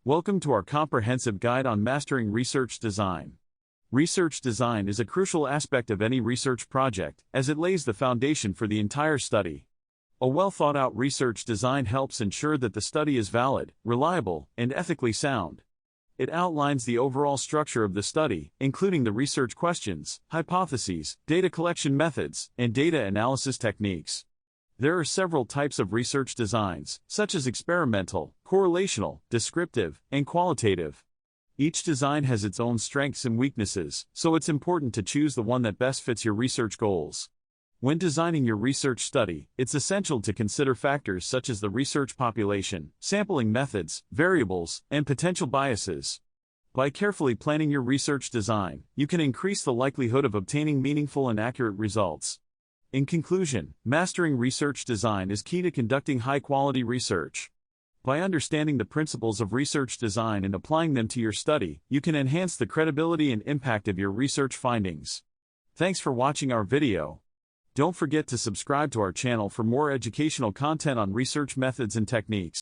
Welcome to our comprehensive guide on mastering research design. Research design is a crucial aspect of any research project, as it lays the foundation for the entire study. A well-thought-out research design helps ensure that the study is valid, reliable, and ethically sound. It outlines the overall structure of the study, including the research questions, hypotheses, data collection methods, and data analysis techniques. There are several types of research designs, such as experimental, correlational, descriptive, and qualitative. Each design has its own strengths and weaknesses, so it's important to choose the one that best fits your research goals. When designing your research study, it's essential to consider factors such as the research population, sampling methods, variables, and potential biases. By carefully planning your research design, you can increase the likelihood of obtaining meaningful and accurate results. In conclusion, mastering research design is key to conducting high-quality research. By understanding the principles of research design and applying them to your study, you can enhance the credibility and impact of your research findings. Thanks for watching our video. Don't forget to subscribe to our channel for more educational content on research methods and techniques.